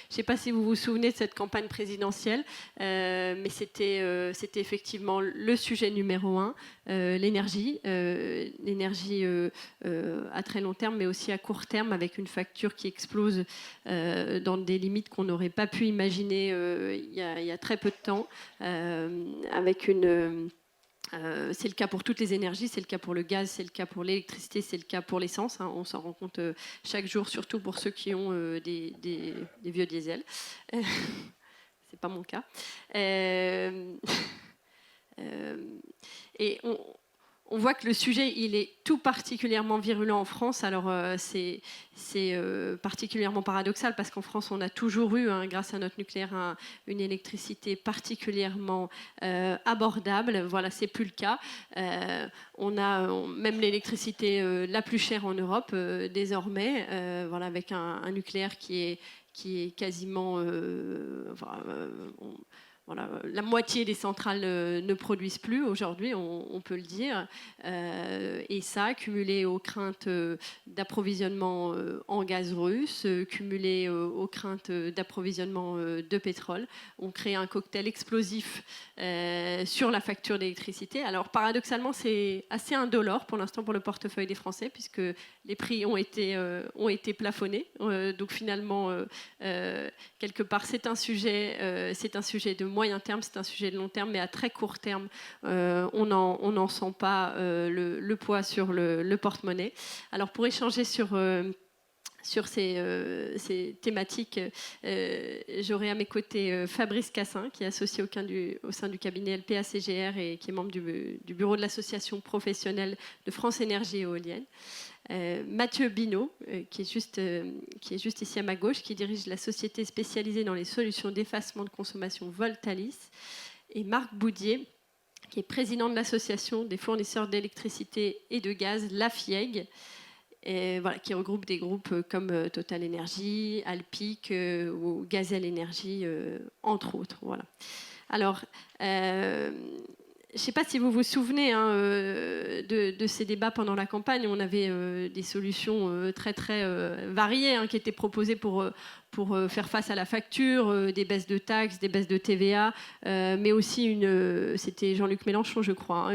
sais pas si vous vous souvenez de cette campagne présidentielle, mais c'était effectivement le sujet numéro un, l'énergie. L'énergie à très long terme, mais aussi à court terme, avec une facture qui explose dans des limites qu'on n'aurait pas pu imaginer il y a très peu de temps, avec une... c'est le cas pour toutes les énergies, c'est le cas pour le gaz, c'est le cas pour l'électricité, c'est le cas pour l'essence. Hein, on s'en rend compte chaque jour, surtout pour ceux qui ont des vieux diesels. C'est pas mon cas. Et on voit que le sujet, il est tout particulièrement virulent en France. Alors, c'est particulièrement paradoxal parce qu'en France, on a toujours eu, hein, grâce à notre nucléaire, une électricité particulièrement abordable. Voilà, c'est plus le cas. On a même l'électricité la plus chère en Europe désormais, voilà, avec un nucléaire qui est quasiment... voilà, la moitié des centrales ne produisent plus aujourd'hui, on peut le dire. Et ça, cumulé aux craintes d'approvisionnement en gaz russe, cumulé aux craintes d'approvisionnement de pétrole, on crée un cocktail explosif sur la facture d'électricité. Alors paradoxalement, c'est assez indolore pour l'instant pour le portefeuille des Français, puisque les prix ont été plafonnés. Donc finalement, quelque part, c'est un sujet de moyen terme, c'est un sujet de long terme, mais à très court terme, on n'en sent pas le poids sur le porte-monnaie. Alors pour échanger sur ces thématiques, j'aurai à mes côtés Fabrice Cassin, qui est associé au sein du cabinet LPA-CGR et qui est membre du bureau de l'association professionnelle de France Énergie Éolienne. Mathieu Binot, qui est juste ici à ma gauche, qui dirige la société spécialisée dans les solutions d'effacement de consommation Voltalis, et Marc Boudier, qui est président de l'association des fournisseurs d'électricité et de gaz, la FIEG, voilà, qui regroupe des groupes comme Total Energy, Alpic ou Gazelle Énergie, entre autres. Voilà. Alors, je ne sais pas si vous vous souvenez de ces débats pendant la campagne. On avait des solutions très variées qui étaient proposées pour faire face à la facture, des baisses de taxes, des baisses de TVA, mais aussi c'était Jean-Luc Mélenchon, je crois,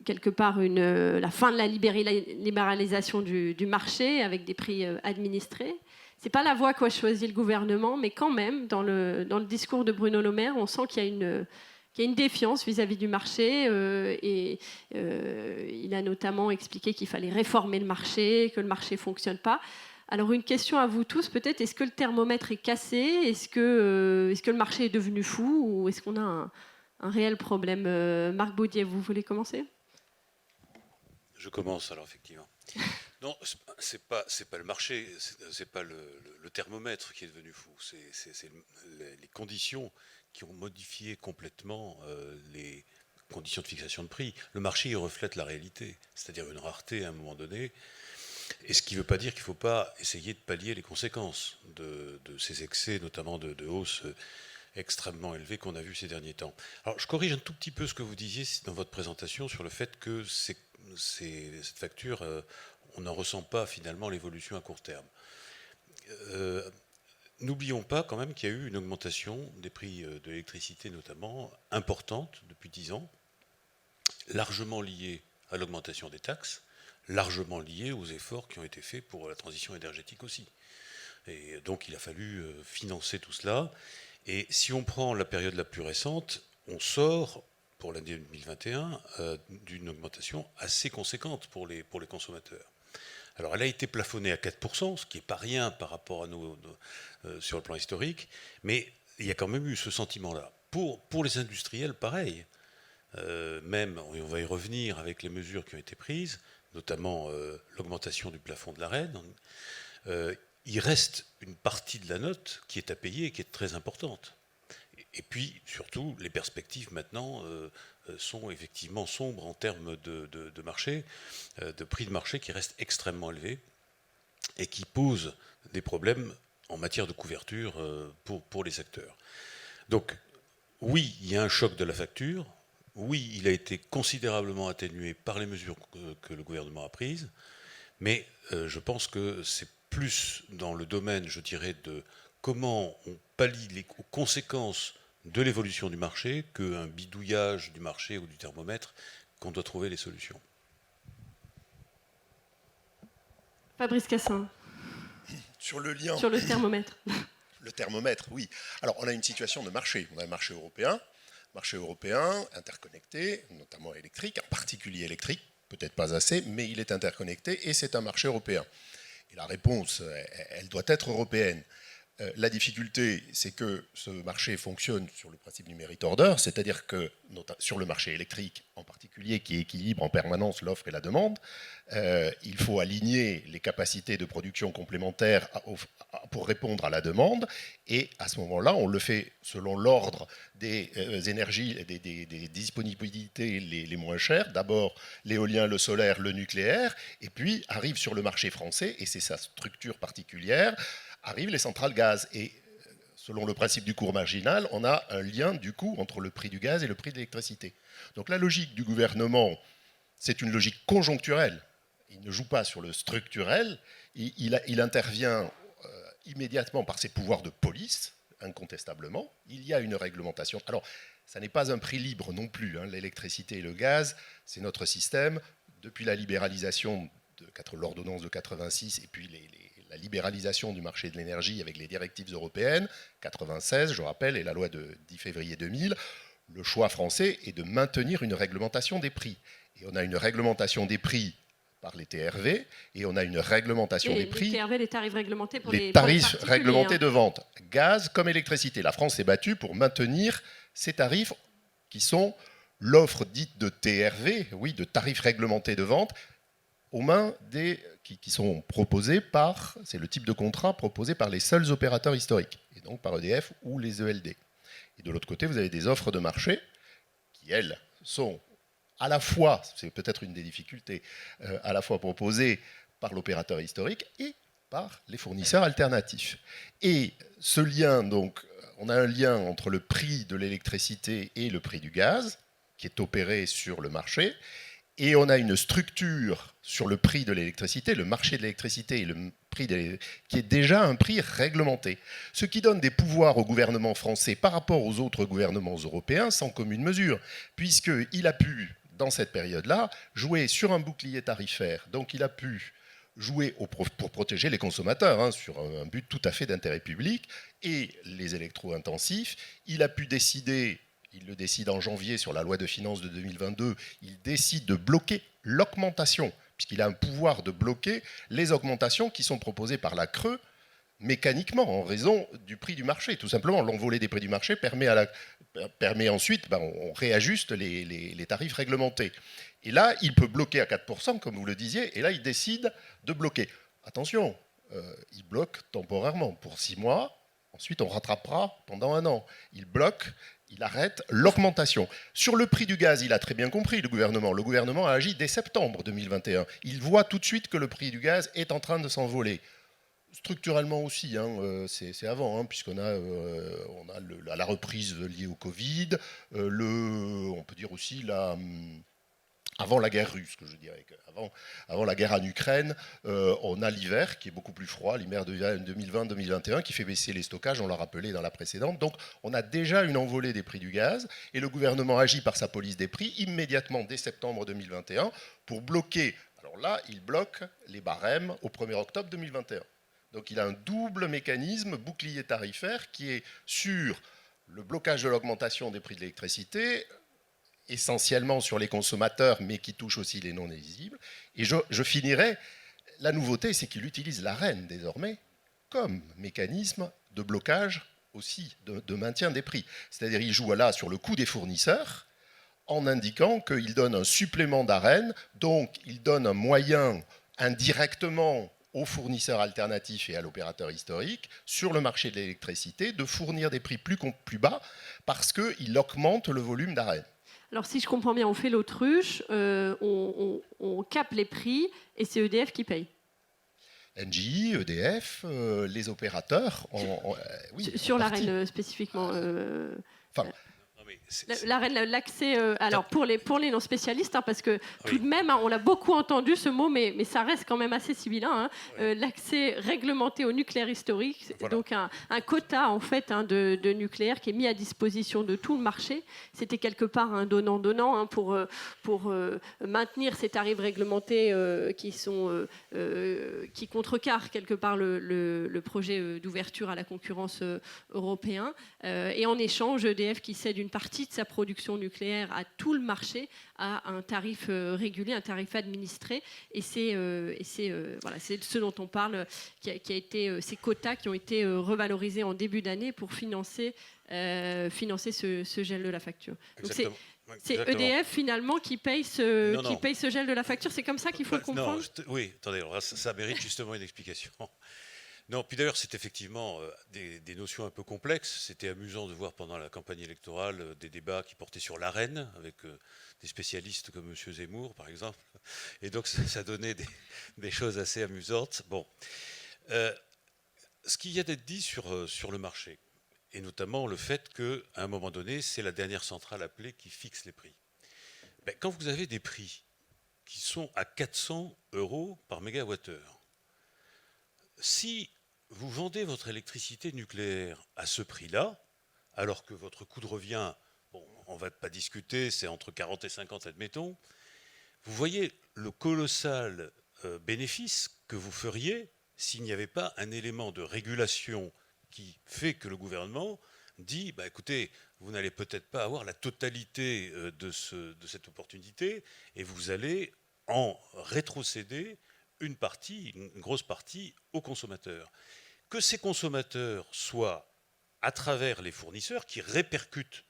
quelque part la fin de la libéralisation du marché avec des prix administrés. Ce n'est pas la voie qu'a choisi le gouvernement, mais quand même, dans le discours de Bruno Le Maire, on sent qu'il y a une défiance vis-à-vis du marché et il a notamment expliqué qu'il fallait réformer le marché, que le marché ne fonctionne pas. Alors une question à vous tous peut-être, est-ce que le thermomètre est cassé ? Est-ce que le marché est devenu fou ou est-ce qu'on a un réel problème ? Marc Baudier, vous voulez commencer ? Je commence alors effectivement. Non, c'est pas le marché, c'est pas le thermomètre qui est devenu fou, c'est les conditions qui ont modifié complètement les conditions de fixation de prix. Le marché, il reflète la réalité, c'est-à-dire une rareté à un moment donné. Et ce qui ne veut pas dire qu'il ne faut pas essayer de pallier les conséquences de ces excès, notamment de hausse extrêmement élevée qu'on a vu ces derniers temps. Alors, je corrige un tout petit peu ce que vous disiez dans votre présentation sur le fait que cette facture, on n'en ressent pas finalement l'évolution à court terme. N'oublions pas quand même qu'il y a eu une augmentation des prix de l'électricité notamment importante depuis 10 ans, largement liée à l'augmentation des taxes, largement liée aux efforts qui ont été faits pour la transition énergétique aussi. Et donc il a fallu financer tout cela. Et si on prend la période la plus récente, on sort pour l'année 2021 d'une augmentation assez conséquente pour les consommateurs. Alors elle a été plafonnée à 4%, ce qui n'est pas rien par rapport à sur le plan historique, mais il y a quand même eu ce sentiment-là. Pour les industriels, pareil. Même, et on va y revenir avec les mesures qui ont été prises, notamment l'augmentation du plafond de l'AREN, il reste une partie de la note qui est à payer et qui est très importante. Et puis, surtout, les perspectives maintenant sont effectivement sombres en termes de marché, de prix de marché qui restent extrêmement élevés et qui posent des problèmes en matière de couverture pour les secteurs. Donc, oui, il y a un choc de la facture. Oui, il a été considérablement atténué par les mesures que le gouvernement a prises. Mais je pense que c'est plus dans le domaine, je dirais, de comment on pallie les conséquences de l'évolution du marché qu'un bidouillage du marché ou du thermomètre qu'on doit trouver les solutions. Fabrice Cassin. Sur le lien. Sur le thermomètre. Le thermomètre, oui. Alors, on a une situation de marché. On a un marché européen interconnecté, notamment électrique, en particulier électrique, peut-être pas assez, mais il est interconnecté et c'est un marché européen. Et la réponse, elle doit être européenne. La difficulté, c'est que ce marché fonctionne sur le principe du merit order, c'est-à-dire que sur le marché électrique en particulier, qui équilibre en permanence l'offre et la demande, il faut aligner les capacités de production complémentaires pour répondre à la demande, et à ce moment-là, on le fait selon l'ordre des énergies, des disponibilités les moins chères, d'abord l'éolien, le solaire, le nucléaire, et puis arrive sur le marché français, et c'est sa structure particulière, arrivent les centrales gaz. Et selon le principe du cours marginal, on a un lien du coup entre le prix du gaz et le prix de l'électricité. Donc la logique du gouvernement, c'est une logique conjoncturelle. Il ne joue pas sur le structurel. Il intervient immédiatement par ses pouvoirs de police, incontestablement. Il y a une réglementation. Alors, ça n'est pas un prix libre non plus. L'électricité et le gaz, c'est notre système. Depuis la libéralisation de l'ordonnance de 86 et puis la libéralisation du marché de l'énergie avec les directives européennes, 96, je rappelle, et la loi de 10 février 2000, le choix français est de maintenir une réglementation des prix. Et on a une réglementation des prix par les TRV, et on a une réglementation des prix... Les TRV, les tarifs réglementés pour les tarifs réglementés de vente, gaz comme électricité. La France s'est battue pour maintenir ces tarifs qui sont l'offre dite de TRV, oui, de tarifs réglementés de vente, aux mains qui sont proposés par, c'est le type de contrat proposé par les seuls opérateurs historiques, et donc par EDF ou les ELD. Et de l'autre côté, vous avez des offres de marché qui, elles, sont à la fois, c'est peut-être une des difficultés, à la fois proposées par l'opérateur historique et par les fournisseurs alternatifs. Et ce lien, donc, on a un lien entre le prix de l'électricité et le prix du gaz, qui est opéré sur le marché, et on a une structure sur le prix de l'électricité, le marché de l'électricité et le prix qui est déjà un prix réglementé. Ce qui donne des pouvoirs au gouvernement français par rapport aux autres gouvernements européens sans commune mesure, puisqu'il a pu, dans cette période-là, jouer sur un bouclier tarifaire. Donc il a pu jouer pour protéger les consommateurs, sur un but tout à fait d'intérêt public, et les électro-intensifs. Il a pu décider... Il le décide en janvier sur la loi de finances de 2022, il décide de bloquer l'augmentation, puisqu'il a un pouvoir de bloquer les augmentations qui sont proposées par la CRE mécaniquement, en raison du prix du marché. Tout simplement, l'envolée des prix du marché permet ensuite, on réajuste les tarifs réglementés. Et là, il peut bloquer à 4%, comme vous le disiez, et là, il décide de bloquer. Attention, il bloque temporairement pour 6 mois, ensuite on rattrapera pendant 1 an. Il bloque. Il arrête l'augmentation. Sur le prix du gaz, il a très bien compris, le gouvernement. Le gouvernement a agi dès septembre 2021. Il voit tout de suite que le prix du gaz est en train de s'envoler. Structurellement aussi, c'est avant, puisqu'on a, la reprise liée au Covid, on peut dire aussi avant la guerre russe, que je dirais. Avant la guerre en Ukraine, on a l'hiver qui est beaucoup plus froid, l'hiver de 2020-2021, qui fait baisser les stockages, on l'a rappelé dans la précédente. Donc on a déjà une envolée des prix du gaz, et le gouvernement agit par sa police des prix immédiatement dès septembre 2021 pour bloquer. Alors là, il bloque les barèmes au 1er octobre 2021. Donc il a un double mécanisme, bouclier tarifaire, qui est sur le blocage de l'augmentation des prix de l'électricité, essentiellement sur les consommateurs, mais qui touche aussi les non-éligibles. Et je finirai, la nouveauté, c'est qu'il utilise l'Arenh désormais comme mécanisme de blocage aussi, de maintien des prix. C'est-à-dire qu'il joue là sur le coût des fournisseurs, en indiquant qu'il donne un supplément d'Arenh, donc il donne un moyen indirectement aux fournisseurs alternatifs et à l'opérateur historique sur le marché de l'électricité de fournir des prix plus bas parce qu'il augmente le volume d'Arenh. Alors, si je comprends bien, on fait l'autruche, on capte les prix et c'est EDF qui paye. Engie, EDF, les opérateurs. Oui, sur l'Arenh spécifiquement. Non, mais L'accès, alors pour les non spécialistes, parce que tout de même, on l'a beaucoup entendu ce mot, mais ça reste quand même assez sibyllin. L'accès réglementé au nucléaire historique, donc un quota en fait de nucléaire qui est mis à disposition de tout le marché. C'était quelque part un donnant-donnant pour maintenir ces tarifs réglementés qui contrecarrent quelque part le projet d'ouverture à la concurrence européen. Et en échange, EDF qui cède une partie de sa production nucléaire à tout le marché à un tarif régulier, un tarif administré. Et c'est ce dont on parle, qui a été ces quotas qui ont été revalorisés en début d'année pour financer ce gel de la facture. Donc c'est EDF finalement qui paye ce gel de la facture. C'est comme ça qu'il faut le comprendre. Oui, attendez, alors ça mérite justement une explication. Non, puis d'ailleurs, c'est effectivement des notions un peu complexes. C'était amusant de voir pendant la campagne électorale des débats qui portaient sur l'AREN, avec des spécialistes comme M. Zemmour, par exemple. Et donc, ça donnait des choses assez amusantes. Bon. Ce qu'il y a d'être dit sur le marché, et notamment le fait qu'à un moment donné, c'est la dernière centrale appelée qui fixe les prix. Ben, quand vous avez des prix qui sont à 400 € par mégawattheure, si vous vendez votre électricité nucléaire à ce prix-là, alors que votre coût de revient, bon, on ne va pas discuter, c'est entre 40 et 50, admettons, vous voyez le colossal bénéfice que vous feriez s'il n'y avait pas un élément de régulation qui fait que le gouvernement dit, bah, écoutez, vous n'allez peut-être pas avoir la totalité de cette opportunité et vous allez en rétrocéder une grosse partie aux consommateurs. Que ces consommateurs soient à travers les fournisseurs qui répercutent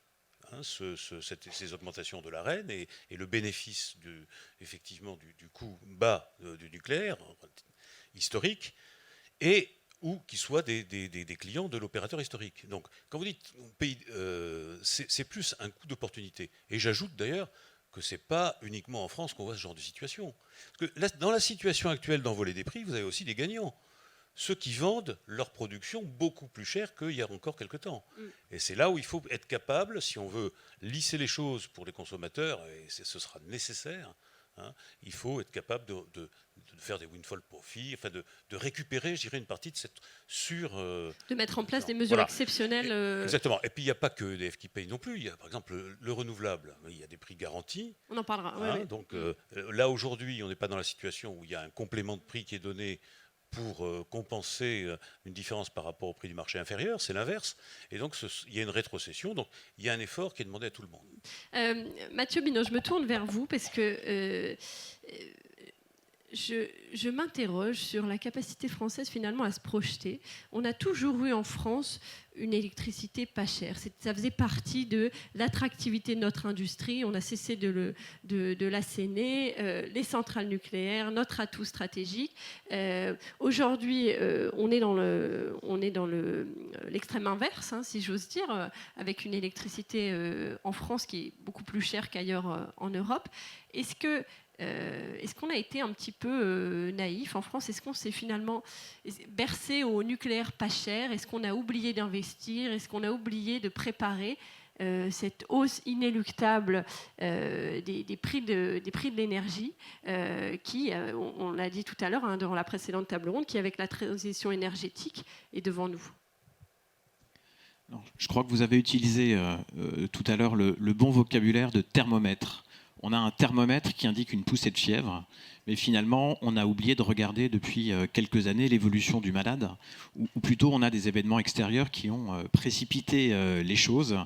ces augmentations de l'AREN et le bénéfice effectivement du coût bas du nucléaire historique, ou qui soient des clients de l'opérateur historique. Donc, quand vous dites c'est plus un coût d'opportunité. Et j'ajoute d'ailleurs que ce n'est pas uniquement en France qu'on voit ce genre de situation. Parce que là, dans la situation actuelle d'envolée des prix, vous avez aussi des gagnants. Ceux qui vendent leur production beaucoup plus cher qu'il y a encore quelque temps. Et c'est là où il faut être capable, si on veut lisser les choses pour les consommateurs, et ce sera nécessaire, il faut être capable de faire des windfall profits, enfin de récupérer, je dirais, une partie de cette de mettre en place des mesures exceptionnelles. Exactement. Et puis il n'y a pas que EDF qui paye non plus. Il y a par exemple le renouvelable. Il y a des prix garantis. On en parlera. Oui. Donc là aujourd'hui, on n'est pas dans la situation où il y a un complément de prix qui est donné pour compenser une différence par rapport au prix du marché inférieur, c'est l'inverse. Et donc, il y a une rétrocession. Donc, il y a un effort qui est demandé à tout le monde. Mathieu Binot, je me tourne vers vous parce que je m'interroge sur la capacité française finalement à se projeter. On a toujours eu en France une électricité pas chère. Ça faisait partie de l'attractivité de notre industrie. On a cessé de l'asséner. Les centrales nucléaires, notre atout stratégique. Aujourd'hui, on est dans l'extrême inverse, si j'ose dire, avec une électricité en France qui est beaucoup plus chère qu'ailleurs en Europe. Est-ce qu'on a été un petit peu naïf en France? Est-ce qu'on s'est finalement bercé au nucléaire pas cher? Est-ce qu'on a oublié d'investir? Est-ce qu'on a oublié de préparer cette hausse inéluctable des prix de l'énergie qui, on l'a dit tout à l'heure dans la précédente table ronde, qui avec la transition énergétique est devant nous? Non, je crois que vous avez utilisé tout à l'heure le bon vocabulaire de thermomètre. On a un thermomètre qui indique une poussée de fièvre, mais finalement, on a oublié de regarder depuis quelques années l'évolution du malade, ou plutôt on a des événements extérieurs qui ont précipité les choses.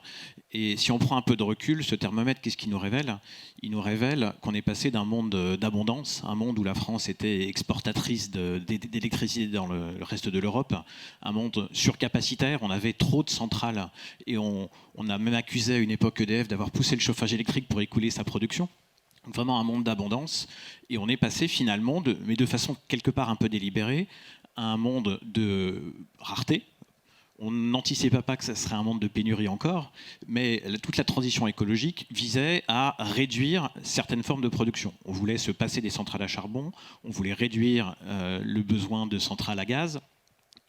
Et si on prend un peu de recul, ce thermomètre, qu'est-ce qu'il nous révèle? Il nous révèle qu'on est passé d'un monde d'abondance, un monde où la France était exportatrice d'électricité dans le reste de l'Europe, un monde surcapacitaire, on avait trop de centrales, et on a même accusé à une époque EDF d'avoir poussé le chauffage électrique pour écouler sa production. Vraiment un monde d'abondance, et on est passé finalement, mais de façon quelque part un peu délibérée, à un monde de rareté. On n'anticipait pas que ça serait un monde de pénurie encore, mais toute la transition écologique visait à réduire certaines formes de production. On voulait se passer des centrales à charbon, on voulait réduire le besoin de centrales à gaz,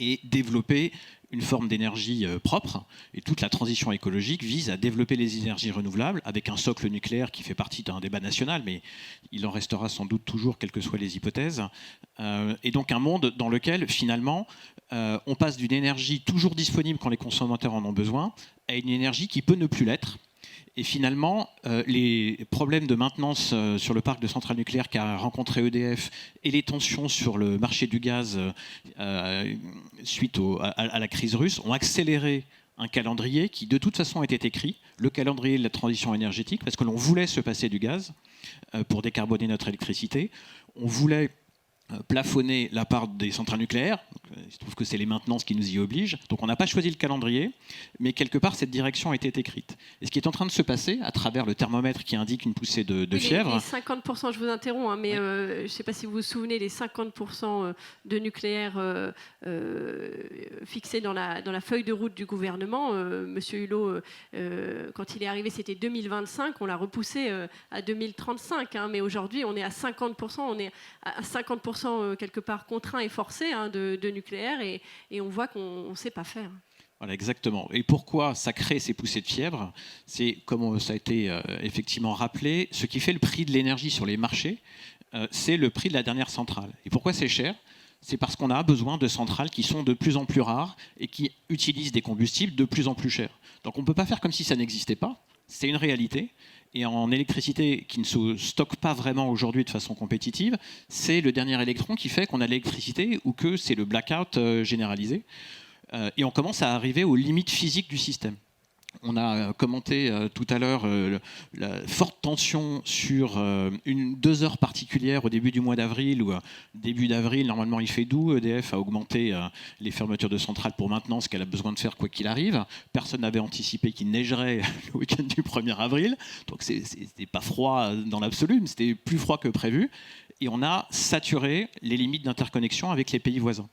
et développer une forme d'énergie propre. Et toute la transition écologique vise à développer les énergies renouvelables avec un socle nucléaire qui fait partie d'un débat national, mais il en restera sans doute toujours, quelles que soient les hypothèses. Et donc un monde dans lequel, finalement, on passe d'une énergie toujours disponible quand les consommateurs en ont besoin à une énergie qui peut ne plus l'être. Et finalement, les problèmes de maintenance sur le parc de centrales nucléaires qu'a rencontré EDF et les tensions sur le marché du gaz suite à la crise russe ont accéléré un calendrier qui de toute façon était écrit, le calendrier de la transition énergétique, parce que l'on voulait se passer du gaz pour décarboner notre électricité. On voulait plafonner la part des centrales nucléaires. Il se trouve que c'est les maintenances qui nous y obligent. Donc on n'a pas choisi le calendrier, mais quelque part cette direction a été écrite. Et ce qui est en train de se passer à travers le thermomètre qui indique une poussée de fièvre... Les 50%, je vous interromps, hein, mais oui. je ne sais pas si vous vous souvenez, les 50% de nucléaire fixés dans la feuille de route du gouvernement. Monsieur Hulot, quand il est arrivé, c'était 2025, on l'a repoussé à 2035. Hein, mais aujourd'hui, on est à 50%, on est à 50% quelque part contraint et forcé de nucléaire et on voit qu'on ne sait pas faire. Voilà, exactement. Et pourquoi ça crée ces poussées de fièvre? C'est, comme ça a été effectivement rappelé, ce qui fait le prix de l'énergie sur les marchés, c'est le prix de la dernière centrale. Et pourquoi c'est cher? C'est parce qu'on a besoin de centrales qui sont de plus en plus rares et qui utilisent des combustibles de plus en plus chers. Donc on ne peut pas faire comme si ça n'existait pas. C'est une réalité. Et en électricité qui ne se stocke pas vraiment aujourd'hui de façon compétitive, c'est le dernier électron qui fait qu'on a l'électricité ou que c'est le blackout généralisé. Et on commence à arriver aux limites physiques du système. On a commenté tout à l'heure la forte tension sur 2 heures particulières au début du mois d'avril, où début d'avril, normalement il fait doux, EDF a augmenté les fermetures de centrales pour maintenance qu'elle a besoin de faire quoi qu'il arrive. Personne n'avait anticipé qu'il neigerait le week-end du 1er avril, donc c'était pas froid dans l'absolu, mais c'était plus froid que prévu. Et on a saturé les limites d'interconnexion avec les pays voisins.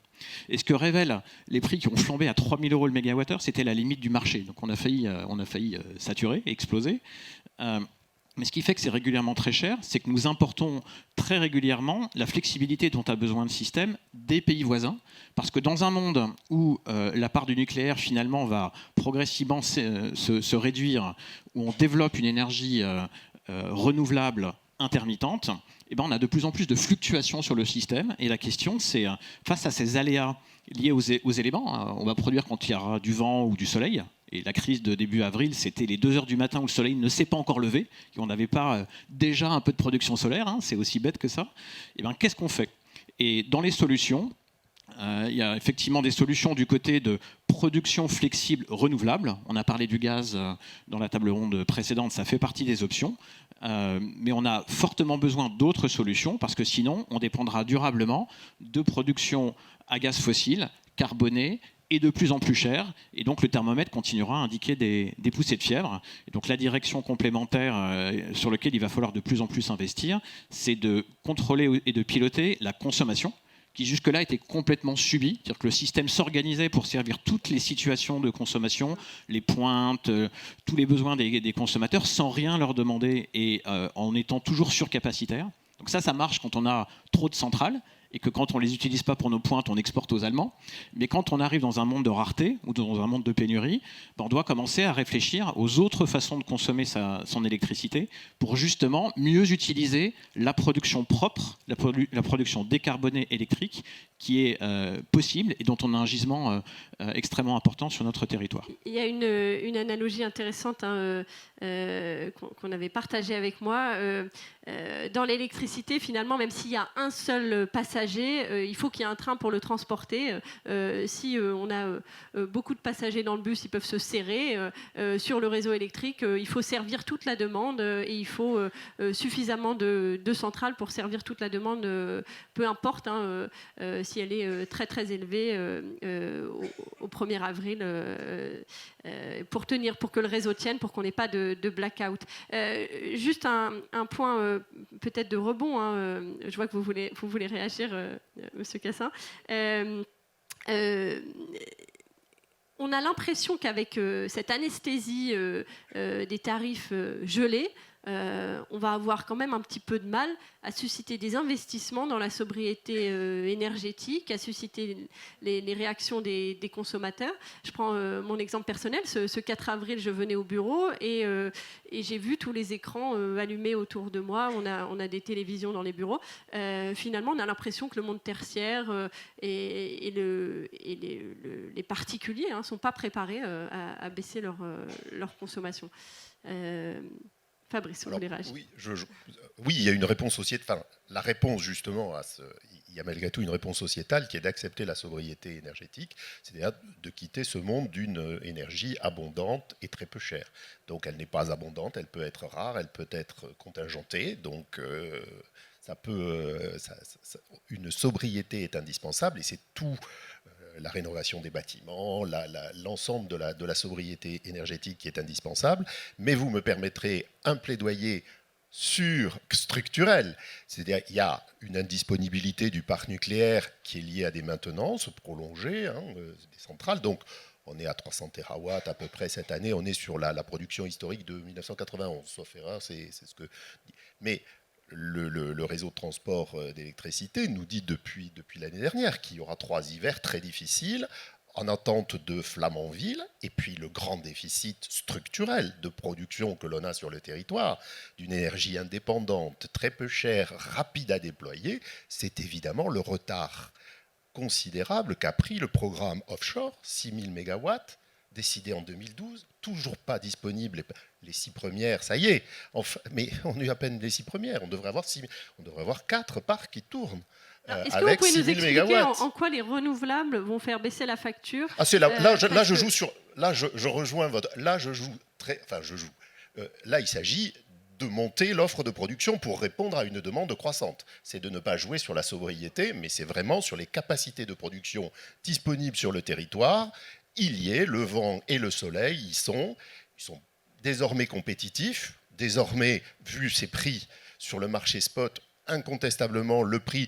Et ce que révèlent les prix qui ont flambé à 3 000 € le mégawattheure, c'était la limite du marché. Donc on a failli saturer, exploser. Mais ce qui fait que c'est régulièrement très cher, c'est que nous importons très régulièrement la flexibilité dont a besoin le système des pays voisins. Parce que dans un monde où la part du nucléaire finalement va progressivement se réduire, où on développe une énergie renouvelable intermittente, eh ben on a de plus en plus de fluctuations sur le système. Et la question, c'est, face à ces aléas liés aux éléments, on va produire quand il y aura du vent ou du soleil. Et la crise de début avril, c'était les 2 heures du matin où le soleil ne s'est pas encore levé, et on n'avait pas déjà un peu de production solaire, hein, c'est aussi bête que ça. Et ben, qu'est-ce qu'on fait? Et dans les solutions, il y a effectivement des solutions du côté de production flexible renouvelable. On a parlé du gaz dans la table ronde précédente, ça fait partie des options. Mais on a fortement besoin d'autres solutions parce que sinon, on dépendra durablement de production à gaz fossile, carbonée et de plus en plus cher. Et donc, le thermomètre continuera à indiquer des poussées de fièvre. Et donc, la direction complémentaire sur laquelle il va falloir de plus en plus investir, c'est de contrôler et de piloter la consommation, qui jusque-là était complètement subie. C'est-à-dire que le système s'organisait pour servir toutes les situations de consommation, les pointes, tous les besoins des consommateurs, sans rien leur demander et en étant toujours surcapacitaire. Donc ça marche quand on a trop de centrales et que quand on ne les utilise pas pour nos pointes, on exporte aux Allemands. Mais quand on arrive dans un monde de rareté ou dans un monde de pénurie, on doit commencer à réfléchir aux autres façons de consommer son électricité pour justement mieux utiliser la production propre, la production décarbonée électrique qui est possible et dont on a un gisement extrêmement important sur notre territoire. Il y a une analogie intéressante qu'on avait partagée avec moi. Dans l'électricité, finalement, même s'il y a un seul passager, il faut qu'il y ait un train pour le transporter. Si on a beaucoup de passagers dans le bus, ils peuvent se serrer. Sur le réseau électrique, il faut servir toute la demande et il faut suffisamment de centrales pour servir toute la demande, peu importe si elle est très très élevée au 1er avril pour que le réseau tienne, pour qu'on n'ait pas de blackout. Juste un point peut-être de rebond, je vois que vous voulez réagir, Monsieur Cassin. On a l'impression qu'avec cette anesthésie des tarifs gelés, on va avoir quand même un petit peu de mal à susciter des investissements dans la sobriété énergétique, à susciter les réactions des consommateurs. Je prends mon exemple personnel. Ce 4 avril, je venais au bureau et j'ai vu tous les écrans allumés autour de moi. On a des télévisions dans les bureaux. Finalement, on a l'impression que le monde tertiaire et les particuliers ne sont pas préparés à baisser leur consommation. Fabrice, vous voulez réagir ? Oui, il y a une réponse sociétale. Enfin, la réponse justement il y a malgré tout une réponse sociétale qui est d'accepter la sobriété énergétique, c'est-à-dire de quitter ce monde d'une énergie abondante et très peu chère. Donc elle n'est pas abondante, elle peut être rare, elle peut être contingentée. Donc une sobriété est indispensable et c'est tout. La rénovation des bâtiments, l'ensemble de la sobriété énergétique qui est indispensable. Mais vous me permettrez un plaidoyer structurel. C'est-à-dire qu'il y a une indisponibilité du parc nucléaire qui est liée à des maintenances prolongées des centrales. Donc, on est à 300 TW à peu près cette année. On est sur la production historique de 1991, sauf erreur, c'est ce que... Mais le réseau de transport d'électricité nous dit depuis l'année dernière qu'il y aura 3 hivers très difficiles en attente de Flamanville, et puis le grand déficit structurel de production que l'on a sur le territoire, d'une énergie indépendante, très peu chère, rapide à déployer, c'est évidemment le retard considérable qu'a pris le programme offshore, 6000 MW, décidé en 2012, toujours pas disponible. Les 6 premières, ça y est. Enfin, mais on a eu à peine les 6 premières. On devrait avoir 4 parcs qui tournent. Est-ce que vous pouvez nous expliquer en quoi les renouvelables vont faire baisser la facture ? Je rejoins votre... Là, il s'agit de monter l'offre de production pour répondre à une demande croissante. C'est de ne pas jouer sur la sobriété, mais c'est vraiment sur les capacités de production disponibles sur le territoire. Il y est, le vent et le soleil, ils sont désormais compétitifs. Désormais, vu ces prix sur le marché spot, incontestablement, les prix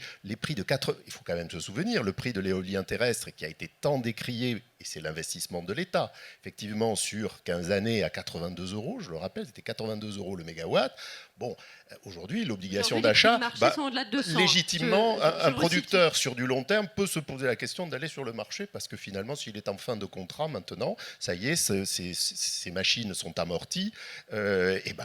de 4... Il faut quand même se souvenir, le prix de l'éolien terrestre qui a été tant décrié, et c'est l'investissement de l'État, effectivement, sur 15 années à 82 €, je le rappelle, c'était 82 € le mégawatt. Bon, aujourd'hui, l'obligation d'achat, légitimement, un producteur sur du long terme peut se poser la question d'aller sur le marché parce que finalement, s'il est en fin de contrat maintenant, ça y est, ces machines sont amorties, il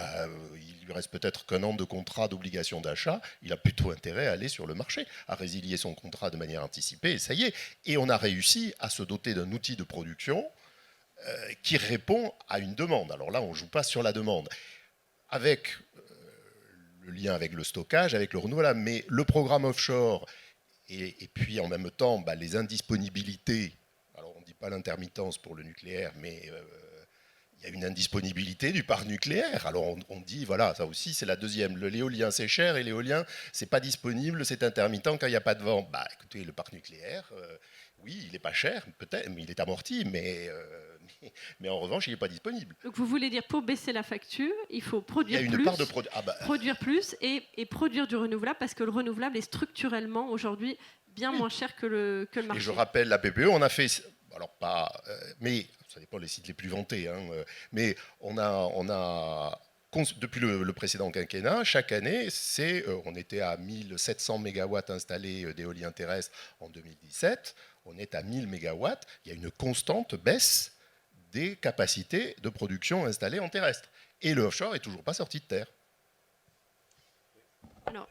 lui reste peut-être qu'un an de contrat d'obligation d'achat, il a plutôt intérêt à aller sur le marché, à résilier son contrat de manière anticipée, et ça y est. Et on a réussi à se doter d'un outil de production qui répond à une demande. Alors là, on ne joue pas sur la demande. Avec le lien avec le stockage, avec le renouvelable, mais le programme offshore et puis en même temps les indisponibilités, alors on ne dit pas l'intermittence pour le nucléaire, mais il y a une indisponibilité du parc nucléaire. Alors on dit, voilà, ça aussi c'est la deuxième. L'éolien c'est cher et l'éolien c'est pas disponible, c'est intermittent quand il n'y a pas de vent. Écoutez, le parc nucléaire, oui, il n'est pas cher, peut-être, mais il est amorti, mais en revanche, il n'est pas disponible. Donc vous voulez dire, pour baisser la facture, il faut produire plus, produire plus et produire du renouvelable, parce que le renouvelable est structurellement aujourd'hui bien moins cher que le marché. Et je rappelle la PPE, on a fait... Alors pas... mais ça dépend des sites les plus vantés, mais on a depuis le précédent quinquennat, chaque année, on était à 1700 MW installés d'éolien terrestre en 2017, on est à 1000 MW, il y a une constante baisse des capacités de production installées en terrestre. Et le offshore n'est toujours pas sorti de terre. Alors,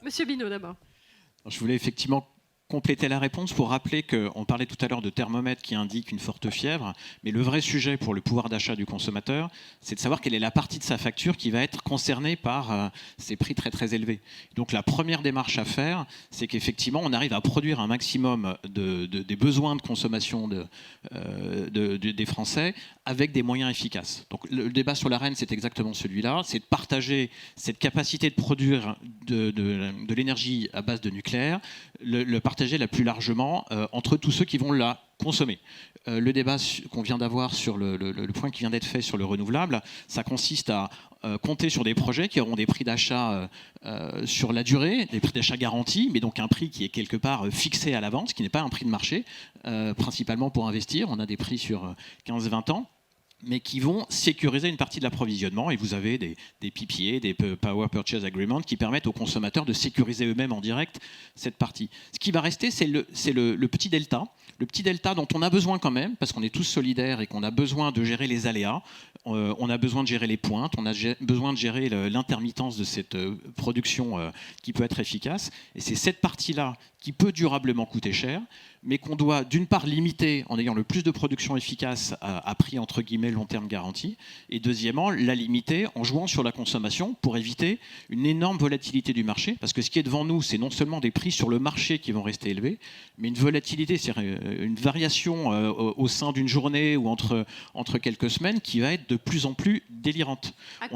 Monsieur Binot d'abord. Je voulais effectivement compléter la réponse pour rappeler qu'on parlait tout à l'heure de thermomètre qui indique une forte fièvre, mais le vrai sujet pour le pouvoir d'achat du consommateur, c'est de savoir quelle est la partie de sa facture qui va être concernée par ces prix très très élevés. Donc la première démarche à faire, c'est qu'effectivement on arrive à produire un maximum des besoins de consommation des Français avec des moyens efficaces. Donc le débat sur l'ARENH, c'est exactement celui-là, c'est de partager cette capacité de produire de l'énergie à base de nucléaire, le partager la plus largement entre tous ceux qui vont la consommer. Le débat qu'on vient d'avoir sur le point qui vient d'être fait sur le renouvelable, ça consiste à compter sur des projets qui auront des prix d'achat sur la durée, des prix d'achat garantis, mais donc un prix qui est quelque part fixé à l'avance, qui n'est pas un prix de marché, principalement pour investir. On a des prix sur 15-20 ans. mais qui vont sécuriser une partie de l'approvisionnement. Et vous avez des PPA, des Power Purchase Agreement, qui permettent aux consommateurs de sécuriser eux-mêmes en direct cette partie. Ce qui va rester, c'est le petit delta. Le petit delta dont on a besoin quand même, parce qu'on est tous solidaires et qu'on a besoin de gérer les aléas. On a besoin de gérer les pointes, on a besoin de gérer l'intermittence de cette production qui peut être efficace. Et c'est cette partie-là qui peut durablement coûter cher, mais qu'on doit d'une part limiter en ayant le plus de production efficace à prix entre guillemets long terme garanti, et deuxièmement la limiter en jouant sur la consommation pour éviter une énorme volatilité du marché, parce que ce qui est devant nous, c'est non seulement des prix sur le marché qui vont rester élevés, mais une volatilité, c'est-à-dire une variation au sein d'une journée ou entre quelques semaines qui va être de plus en plus délirante. À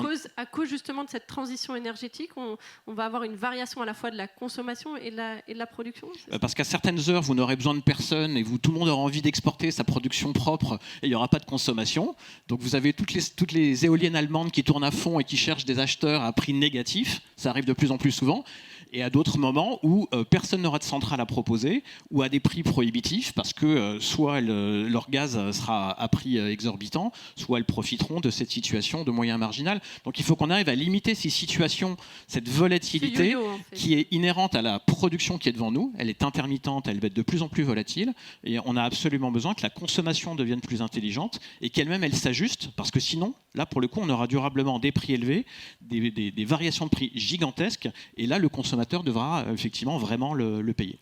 cause justement de cette transition énergétique, on va avoir une variation à la fois de la consommation et de la production. Parce qu'à certaines heures, vous n'aurez besoin de personne et tout le monde aura envie d'exporter sa production propre et il n'y aura pas de consommation. Donc vous avez toutes les éoliennes allemandes qui tournent à fond et qui cherchent des acheteurs à prix négatif. Ça arrive de plus en plus souvent. Et à d'autres moments où personne n'aura de centrale à proposer ou à des prix prohibitifs parce que soit leur gaz sera à prix exorbitant, soit elles profiteront de cette situation de moyen marginal. Donc il faut qu'on arrive à limiter ces situations, cette volatilité qui est inhérente à la production qui est devant nous. Elle est intermittente, elle va être de plus en plus volatile et on a absolument besoin que la consommation devienne plus intelligente et qu'elle-même elle s'ajuste parce que sinon, là pour le coup, on aura durablement des prix élevés, des variations de prix gigantesques et là le consommateur devra effectivement vraiment le payer.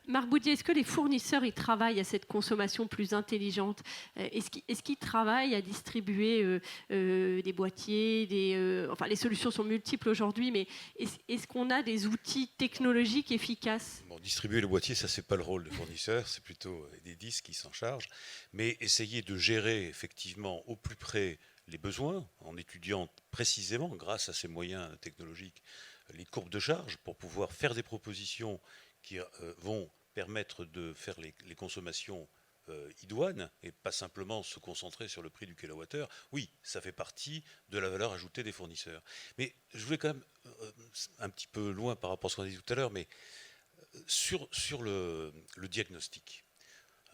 Marc Boudier, est-ce que les fournisseurs ils travaillent à cette consommation plus intelligente ? Est-ce qu'ils travaillent à distribuer des boîtiers, enfin, les solutions sont multiples aujourd'hui, mais est-ce qu'on a des outils technologiques efficaces ? Bon, distribuer le boîtier, ça c'est pas le rôle des fournisseurs, c'est plutôt des disques qui s'en chargent. Mais essayer de gérer effectivement au plus près les besoins, en étudiant précisément, grâce à ces moyens technologiques, les courbes de charge pour pouvoir faire des propositions qui vont permettre de faire les consommations idoines et pas simplement se concentrer sur le prix du kilowattheure. Oui, ça fait partie de la valeur ajoutée des fournisseurs. Mais je voulais quand même, un petit peu loin par rapport à ce qu'on a dit tout à l'heure, mais sur le diagnostic.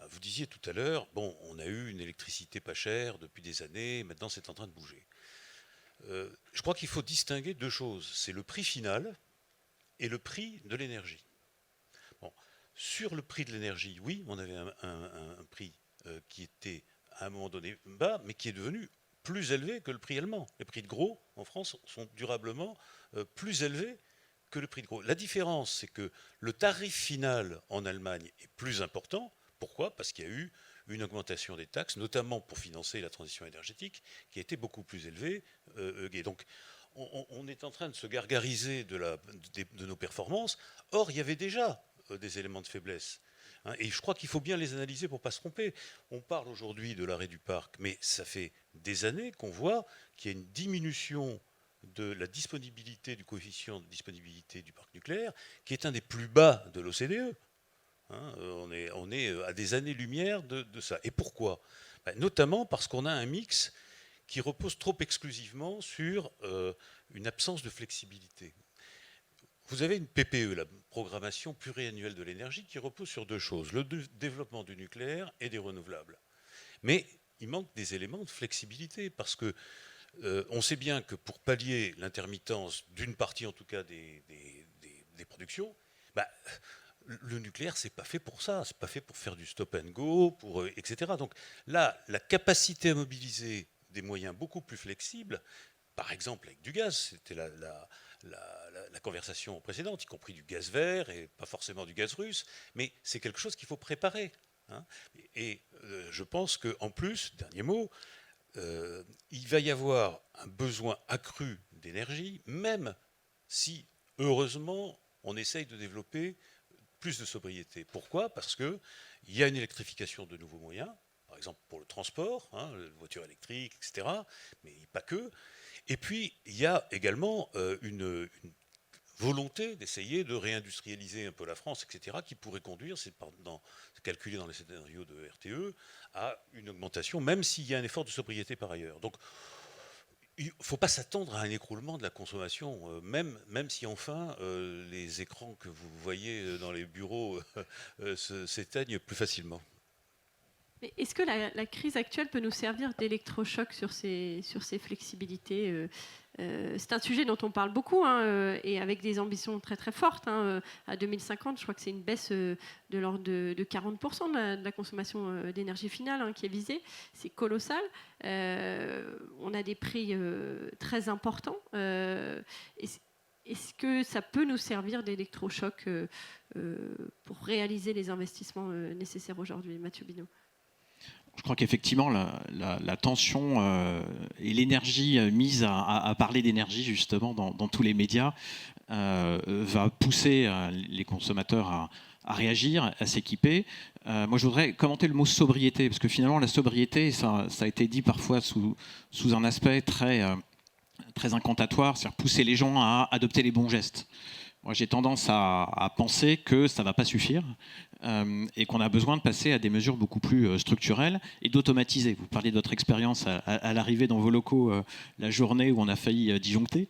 Vous disiez tout à l'heure, bon, on a eu une électricité pas chère depuis des années, maintenant c'est en train de bouger. Je crois qu'il faut distinguer deux choses. C'est le prix final et le prix de l'énergie. Bon, sur le prix de l'énergie, oui, on avait un prix qui était à un moment donné bas, mais qui est devenu plus élevé que le prix allemand. Les prix de gros en France sont durablement plus élevés que le prix de gros. La différence, c'est que le tarif final en Allemagne est plus important. Pourquoi ? Parce qu'il y a eu une augmentation des taxes, notamment pour financer la transition énergétique, qui a été beaucoup plus élevée. Et donc, on est en train de se gargariser de nos performances. Or, il y avait déjà des éléments de faiblesse. Et je crois qu'il faut bien les analyser pour ne pas se tromper. On parle aujourd'hui de l'arrêt du parc, mais ça fait des années qu'on voit qu'il y a une diminution de la disponibilité, du coefficient de disponibilité du parc nucléaire, qui est un des plus bas de l'OCDE. On est à des années-lumière de ça. Et pourquoi ? Notamment parce qu'on a un mix qui repose trop exclusivement sur une absence de flexibilité. Vous avez une PPE, la programmation pluriannuelle de l'énergie, qui repose sur deux choses, le développement du nucléaire et des renouvelables. Mais il manque des éléments de flexibilité, parce que on sait bien que pour pallier l'intermittence d'une partie en tout cas des productions, le nucléaire, c'est pas fait pour ça, c'est pas fait pour faire du stop and go, etc. Donc là, la capacité à mobiliser des moyens beaucoup plus flexibles, par exemple avec du gaz, c'était la conversation précédente, y compris du gaz vert et pas forcément du gaz russe, mais c'est quelque chose qu'il faut préparer. Et je pense qu'en plus, dernier mot, il va y avoir un besoin accru d'énergie, même si, heureusement, on essaye de développer plus de sobriété. Pourquoi ? Parce qu'il y a une électrification de nouveaux moyens, par exemple pour le transport, les voitures électriques, etc., mais pas que. Et puis, il y a également une volonté d'essayer de réindustrialiser un peu la France, etc., qui pourrait conduire, c'est calculé dans les scénarios de RTE, à une augmentation, même s'il y a un effort de sobriété par ailleurs. Donc, il ne faut pas s'attendre à un écroulement de la consommation, même si enfin les écrans que vous voyez dans les bureaux s'éteignent plus facilement. Est-ce que la crise actuelle peut nous servir d'électrochoc sur ces flexibilités c'est un sujet dont on parle beaucoup et avec des ambitions très très fortes. À 2050, je crois que c'est une baisse de l'ordre de 40% de la consommation d'énergie finale qui est visée. C'est colossal. On a des prix très importants. Est-ce que ça peut nous servir d'électrochoc pour réaliser les investissements nécessaires aujourd'hui, Mathieu Binot? Je crois qu'effectivement, la tension et l'énergie mise à parler d'énergie, justement, dans tous les médias, va pousser les consommateurs à réagir, à s'équiper. Moi, je voudrais commenter le mot sobriété, parce que finalement, la sobriété, ça a été dit parfois sous un aspect très incantatoire, c'est-à-dire pousser les gens à adopter les bons gestes. Moi, j'ai tendance à penser que ça ne va pas suffire et qu'on a besoin de passer à des mesures beaucoup plus structurelles et d'automatiser. Vous parlez de votre expérience à l'arrivée dans vos locaux la journée où on a failli disjoncter.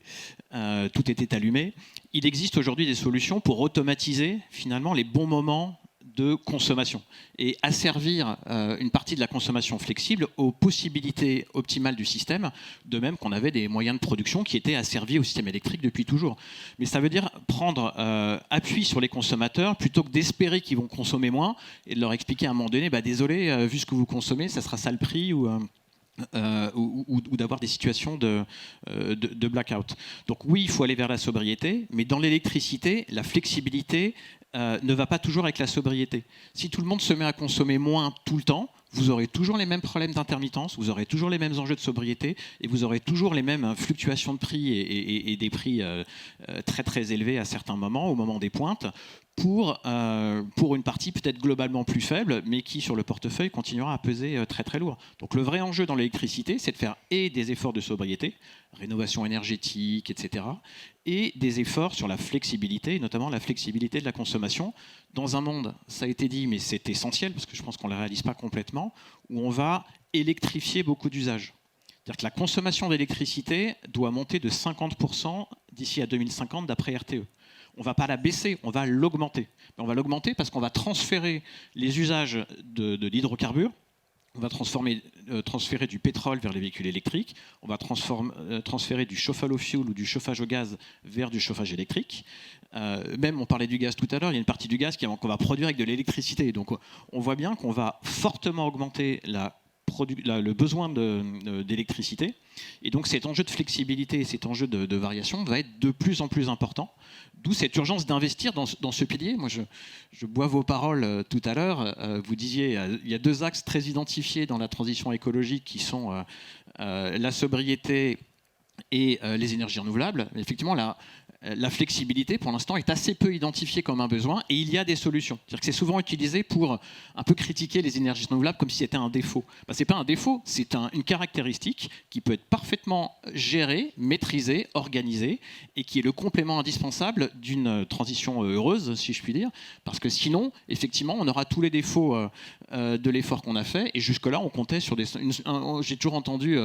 Tout était allumé. Il existe aujourd'hui des solutions pour automatiser finalement les bons moments de consommation et asservir une partie de la consommation flexible aux possibilités optimales du système, de même qu'on avait des moyens de production qui étaient asservis au système électrique depuis toujours. Mais ça veut dire prendre appui sur les consommateurs plutôt que d'espérer qu'ils vont consommer moins et de leur expliquer à un moment donné, désolé, vu ce que vous consommez, ça sera ça le prix ou d'avoir des situations de blackout. Donc oui, il faut aller vers la sobriété, mais dans l'électricité, la flexibilité ne va pas toujours avec la sobriété. Si tout le monde se met à consommer moins tout le temps, vous aurez toujours les mêmes problèmes d'intermittence, vous aurez toujours les mêmes enjeux de sobriété et vous aurez toujours les mêmes fluctuations de prix et des prix très très élevés à certains moments, au moment des pointes, pour une partie peut-être globalement plus faible, mais qui sur le portefeuille continuera à peser très très lourd. Donc le vrai enjeu dans l'électricité, c'est de faire des efforts de sobriété, rénovation énergétique, etc., et des efforts sur la flexibilité, notamment la flexibilité de la consommation, dans un monde, ça a été dit, mais c'est essentiel, parce que je pense qu'on ne le réalise pas complètement, où on va électrifier beaucoup d'usages. C'est-à-dire que la consommation d'électricité doit monter de 50% d'ici à 2050, d'après RTE. On ne va pas la baisser, on va l'augmenter. On va l'augmenter parce qu'on va transférer les usages de l'hydrocarbure, on va transférer du pétrole vers les véhicules électriques, on va transférer du chauffage au fioul ou du chauffage au gaz vers du chauffage électrique. Même, on parlait du gaz tout à l'heure, il y a une partie du gaz qu'on va produire avec de l'électricité. Donc on voit bien qu'on va fortement augmenter le besoin d'électricité. Et donc cet enjeu de flexibilité et cet enjeu de variation va être de plus en plus important. D'où cette urgence d'investir dans ce pilier. Moi, je bois vos paroles tout à l'heure. Vous disiez, il y a deux axes très identifiés dans la transition écologique qui sont la sobriété et les énergies renouvelables. Effectivement, la flexibilité, pour l'instant, est assez peu identifiée comme un besoin et il y a des solutions. C'est-à-dire que c'est souvent utilisé pour un peu critiquer les énergies renouvelables comme si c'était un défaut. Ce n'est pas un défaut, c'est une caractéristique qui peut être parfaitement gérée, maîtrisée, organisée et qui est le complément indispensable d'une transition heureuse, si je puis dire, parce que sinon, effectivement, on aura tous les défauts de l'effort qu'on a fait et jusque-là, on comptait sur j'ai toujours entendu,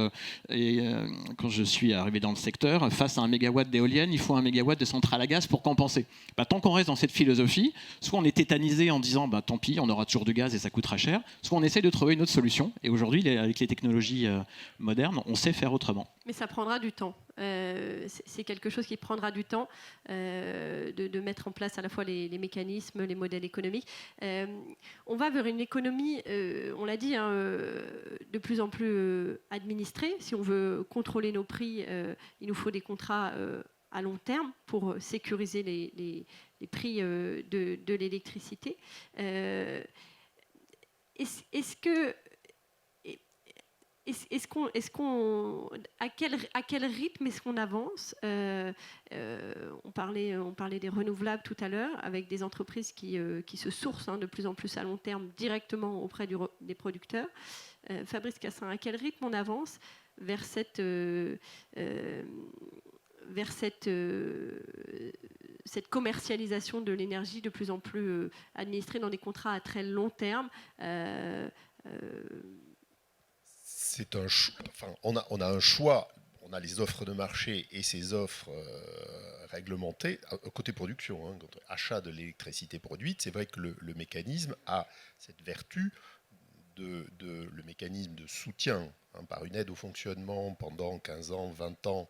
quand je suis arrivé dans le secteur, face à un mégawatt d'éolienne, il faut un mégawatt de centrale à gaz pour compenser. Tant qu'on reste dans cette philosophie, soit on est tétanisé en disant tant pis, on aura toujours du gaz et ça coûtera cher, soit on essaie de trouver une autre solution. Et aujourd'hui, avec les technologies modernes, on sait faire autrement. Mais ça prendra du temps. C'est quelque chose qui prendra du temps de mettre en place à la fois les mécanismes, les modèles économiques. On va vers une économie, on l'a dit, de plus en plus administrée. Si on veut contrôler nos prix, il nous faut des contrats à long terme pour sécuriser les prix de l'électricité. À quel rythme est-ce qu'on avance? On parlait des renouvelables tout à l'heure, avec des entreprises qui se sourcent de plus en plus à long terme directement auprès des producteurs. Fabrice Cassin, à quel rythme on avance vers cette commercialisation de l'énergie de plus en plus administrée dans des contrats à très long terme? On a un choix, on a les offres de marché et ces offres réglementées côté production, côté achat de l'électricité produite. C'est vrai que le mécanisme a cette vertu le mécanisme de soutien par une aide au fonctionnement pendant 15 ans, 20 ans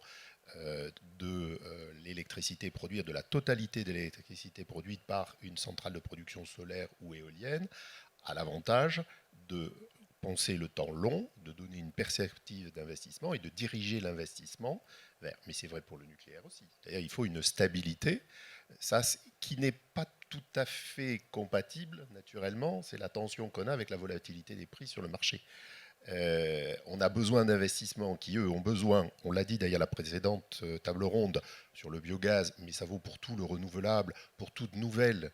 de l'électricité produite, de la totalité de l'électricité produite par une centrale de production solaire ou éolienne, a l'avantage de penser le temps long, de donner une perspective d'investissement et de diriger l'investissement vers. Mais c'est vrai pour le nucléaire aussi. D'ailleurs, il faut une stabilité, ça, qui n'est pas tout à fait compatible, naturellement, c'est la tension qu'on a avec la volatilité des prix sur le marché. On a besoin d'investissements qui, eux, ont besoin, on l'a dit d'ailleurs à la précédente table ronde sur le biogaz, mais ça vaut pour tout le renouvelable, pour toute nouvelle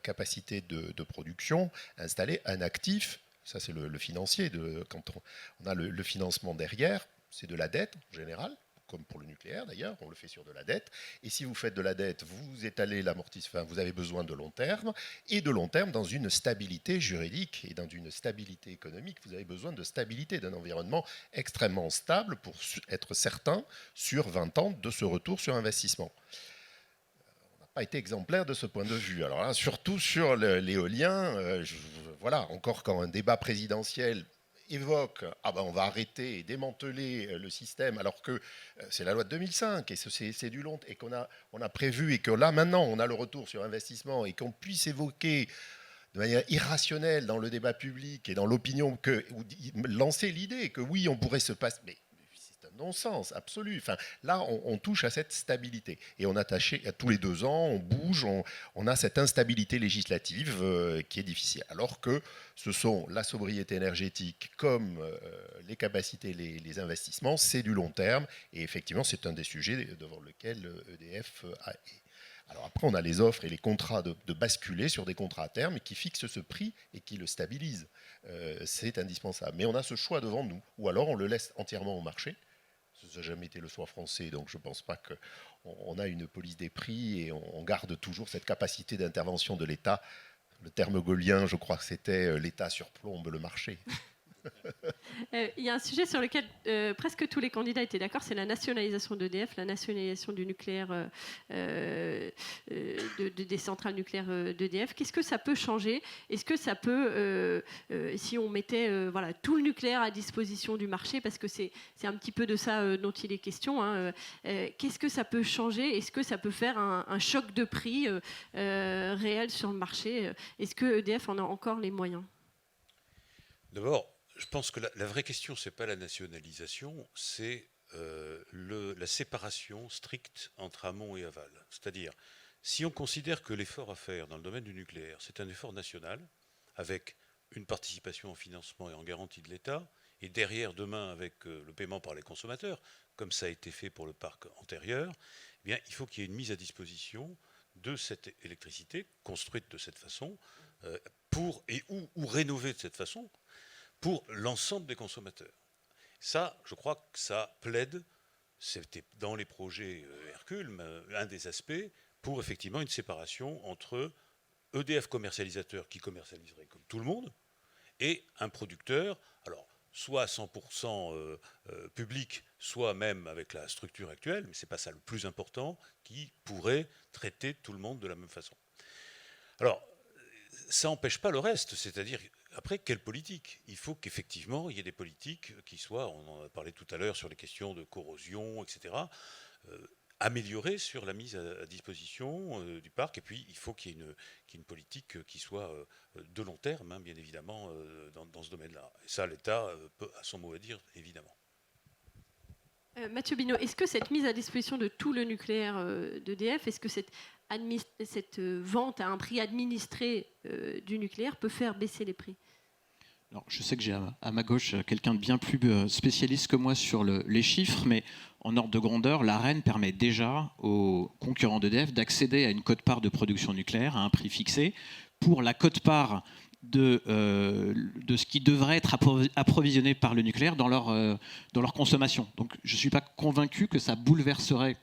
capacité de production, installer un actif, ça c'est le financier, quand on a le financement derrière, c'est de la dette en général, comme pour le nucléaire d'ailleurs, on le fait sur de la dette. Et si vous faites de la dette, vous étalez l'amortissement, vous avez besoin de long terme, et de long terme dans une stabilité juridique et dans une stabilité économique. Vous avez besoin de stabilité, d'un environnement extrêmement stable pour être certain sur 20 ans de ce retour sur investissement. On n'a pas été exemplaire de ce point de vue. Alors là, surtout sur l'éolien, voilà, encore quand un débat présidentiel évoque on va arrêter et démanteler le système alors que c'est la loi de 2005 et c'est du long et qu'on a prévu et que là maintenant on a le retour sur investissement et qu'on puisse évoquer de manière irrationnelle dans le débat public et dans l'opinion lancer l'idée que oui on pourrait se passer, mais c'est un non-sens absolu. Enfin, là on touche à cette stabilité et on attache tous les 2 ans on bouge, on a cette instabilité législative qui est difficile alors que ce sont la sobriété énergétique comme les capacités, les investissements, c'est du long terme et effectivement c'est un des sujets devant lequel EDF a. Alors après on a les offres et les contrats de basculer sur des contrats à terme qui fixent ce prix et qui le stabilisent. C'est indispensable. Mais on a ce choix devant nous ou alors on le laisse entièrement au marché. Ça n'a jamais été le choix français, donc je ne pense pas qu'on a une police des prix et on garde toujours cette capacité d'intervention de l'État. Le terme gaulien, je crois que c'était l'État surplombe le marché. Il y a un sujet sur lequel presque tous les candidats étaient d'accord, c'est la nationalisation d'EDF, la nationalisation du nucléaire, des centrales nucléaires d'EDF. Qu'est-ce que ça peut changer ? Est-ce que ça peut, si on mettait tout le nucléaire à disposition du marché, parce que c'est un petit peu de ça dont il est question, qu'est-ce que ça peut changer ? Est-ce que ça peut faire un choc de prix réel sur le marché ? Est-ce que EDF en a encore les moyens ? D'abord, je pense que la vraie question, ce n'est pas la nationalisation, c'est la séparation stricte entre amont et aval. C'est-à-dire, si on considère que l'effort à faire dans le domaine du nucléaire, c'est un effort national, avec une participation en financement et en garantie de l'État, et derrière, demain, avec le paiement par les consommateurs, comme ça a été fait pour le parc antérieur, eh bien, il faut qu'il y ait une mise à disposition de cette électricité, construite de cette façon, ou rénovée de cette façon, pour l'ensemble des consommateurs. Ça, je crois que ça plaide, c'était dans les projets Hercule, un des aspects, pour effectivement une séparation entre EDF commercialisateur qui commercialiserait comme tout le monde, et un producteur, alors soit à 100% public, soit même avec la structure actuelle, mais ce n'est pas ça le plus important, qui pourrait traiter tout le monde de la même façon. Alors, ça n'empêche pas le reste, c'est-à-dire, après, quelle politique ? Il faut qu'effectivement, il y ait des politiques qui soient, on en a parlé tout à l'heure sur les questions de corrosion, etc., améliorées sur la mise à disposition du parc, et puis il faut qu'il y ait une politique qui soit de long terme, bien évidemment, dans ce domaine-là. Et ça, l'État a son mot à dire, évidemment. Mathieu Binot, est-ce que cette mise à disposition de tout le nucléaire d'EDF, est-ce que cette vente à un prix administré du nucléaire peut faire baisser les prix ? Alors, je sais que j'ai à ma gauche quelqu'un de bien plus spécialiste que moi sur les chiffres, mais en ordre de grandeur, l'Arenh permet déjà aux concurrents d'EDF d'accéder à une quote-part de production nucléaire à un prix fixé. Pour la quote-part de ce qui devrait être approvisionné par le nucléaire dans leur consommation. Donc je ne suis pas convaincu que ça bouleverserait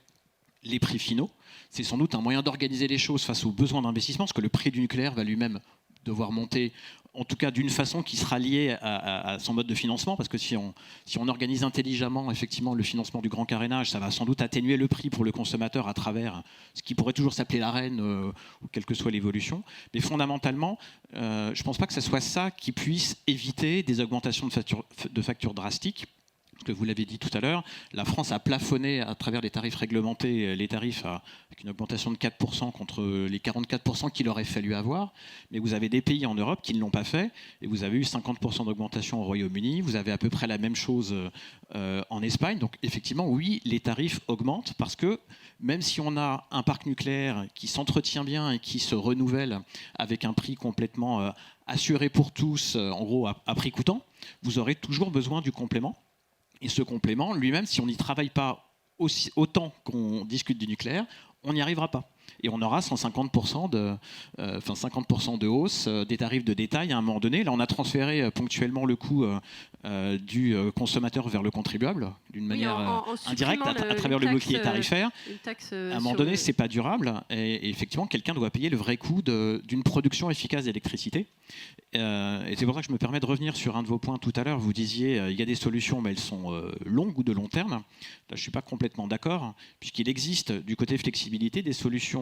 les prix finaux. C'est sans doute un moyen d'organiser les choses face aux besoins d'investissement, parce que le prix du nucléaire va lui-même devoir monter en tout cas d'une façon qui sera liée à son mode de financement, parce que si on organise intelligemment effectivement le financement du grand carénage, ça va sans doute atténuer le prix pour le consommateur à travers ce qui pourrait toujours s'appeler l'Arenh, ou quelle que soit l'évolution. Mais fondamentalement, je ne pense pas que ce soit ça qui puisse éviter des augmentations de factures drastiques. Que vous l'avez dit tout à l'heure, la France a plafonné à travers les tarifs réglementés, les tarifs avec une augmentation de 4% contre les 44% qu'il aurait fallu avoir. Mais vous avez des pays en Europe qui ne l'ont pas fait, et vous avez eu 50% d'augmentation au Royaume-Uni, vous avez à peu près la même chose en Espagne. Donc effectivement, oui, les tarifs augmentent parce que même si on a un parc nucléaire qui s'entretient bien et qui se renouvelle avec un prix complètement assuré pour tous, en gros à prix coûtant, vous aurez toujours besoin du complément. Et ce complément, lui-même, si on n'y travaille pas autant qu'on discute du nucléaire, on n'y arrivera pas. Et on aura 50% de hausse des tarifs de détail à un moment donné. Là, on a transféré ponctuellement le coût du consommateur vers le contribuable d'une manière indirecte à travers le bouclier tarifaire. À un moment donné, ce n'est pas durable. Et effectivement, quelqu'un doit payer le vrai coût d'une production efficace d'électricité. Et c'est pour ça que je me permets de revenir sur un de vos points tout à l'heure. Vous disiez il y a des solutions, mais elles sont longues ou de long terme. Là, je ne suis pas complètement d'accord, puisqu'il existe du côté flexibilité des solutions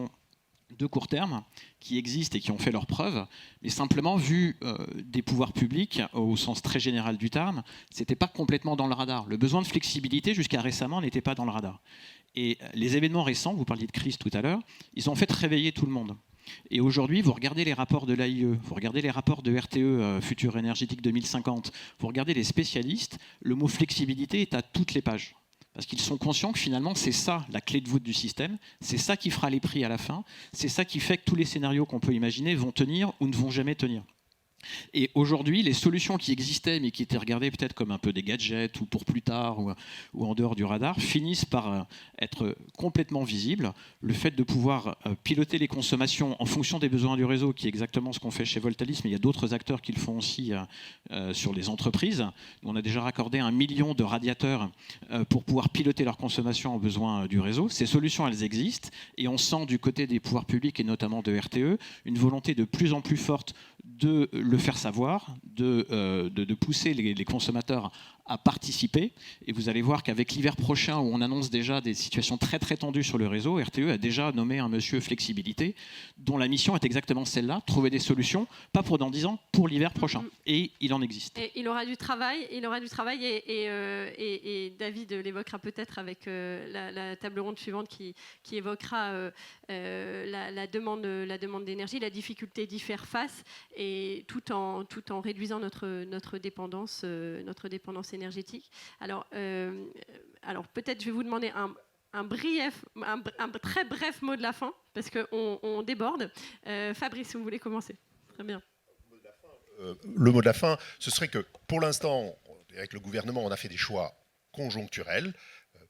de court terme qui existent et qui ont fait leurs preuves, mais simplement vu des pouvoirs publics au sens très général du terme, c'était pas complètement dans le radar. Le besoin de flexibilité jusqu'à récemment n'était pas dans le radar. Et les événements récents, vous parliez de crise tout à l'heure, ils ont fait réveiller tout le monde. Et aujourd'hui, vous regardez les rapports de l'AIE, vous regardez les rapports de RTE, Futur Énergétique 2050, vous regardez les spécialistes, le mot flexibilité est à toutes les pages. Parce qu'ils sont conscients que finalement, c'est ça la clé de voûte du système, c'est ça qui fera les prix à la fin, c'est ça qui fait que tous les scénarios qu'on peut imaginer vont tenir ou ne vont jamais tenir. Et aujourd'hui, les solutions qui existaient, mais qui étaient regardées peut-être comme un peu des gadgets ou pour plus tard ou en dehors du radar, finissent par être complètement visibles. Le fait de pouvoir piloter les consommations en fonction des besoins du réseau, qui est exactement ce qu'on fait chez Voltalis, mais il y a d'autres acteurs qui le font aussi sur les entreprises. On a déjà raccordé 1 million de radiateurs pour pouvoir piloter leur consommation en besoin du réseau. Ces solutions, elles existent, et on sent du côté des pouvoirs publics et notamment de RTE une volonté de plus en plus forte de le faire savoir, de pousser les consommateurs à participer. Et vous allez voir qu'avec l'hiver prochain, où on annonce déjà des situations très très tendues sur le réseau, RTE a déjà nommé un monsieur flexibilité, dont la mission est exactement celle-là, trouver des solutions, pas pour dans 10 ans, pour l'hiver prochain. Et il en existe. Et il aura du travail, et David l'évoquera peut-être avec la table ronde suivante qui évoquera la demande d'énergie, la difficulté d'y faire face, et tout en réduisant notre dépendance énergétique. Alors peut-être je vais vous demander un très bref mot de la fin, parce qu'on déborde. Fabrice, vous voulez commencer? Très bien. Le mot de la fin, ce serait que pour l'instant, avec le gouvernement, on a fait des choix conjoncturels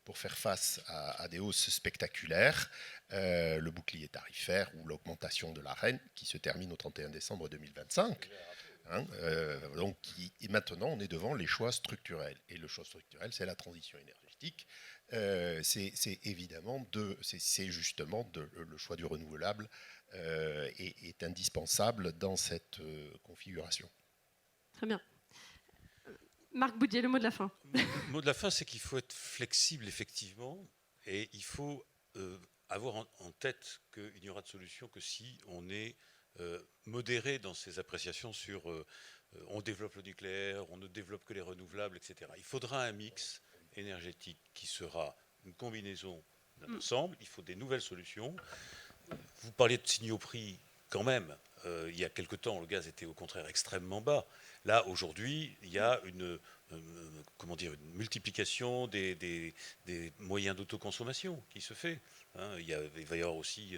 pour faire face à des hausses spectaculaires. Le bouclier tarifaire ou l'augmentation de l'Arenh qui se termine au 31 décembre 2025. Et maintenant, on est devant les choix structurels. Et le choix structurel, c'est la transition énergétique. C'est évidemment le choix du renouvelable est indispensable dans cette configuration. Très bien. Marc Boudier, le mot de la fin. Le mot de la fin, c'est qu'il faut être flexible, effectivement, et il faut avoir en tête qu'il n'y aura de solution que si on est modéré dans ses appréciations sur on développe le nucléaire, on ne développe que les renouvelables, etc. Il faudra un mix énergétique qui sera une combinaison d'un ensemble. Il faut des nouvelles solutions. Vous parliez de signaux prix quand même. Il y a quelque temps, le gaz était au contraire extrêmement bas. Là, aujourd'hui, il y a une multiplication des moyens d'autoconsommation qui se fait. Il va y avoir aussi,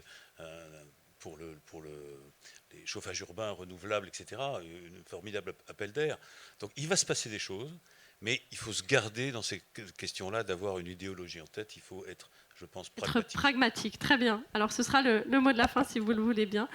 pour les chauffages urbains renouvelables, etc., un formidable appel d'air. Donc il va se passer des choses, mais il faut se garder dans ces questions-là d'avoir une idéologie en tête. Il faut être, je pense, pragmatique. Pragmatique, très bien. Alors ce sera le mot de la fin, si vous le voulez bien.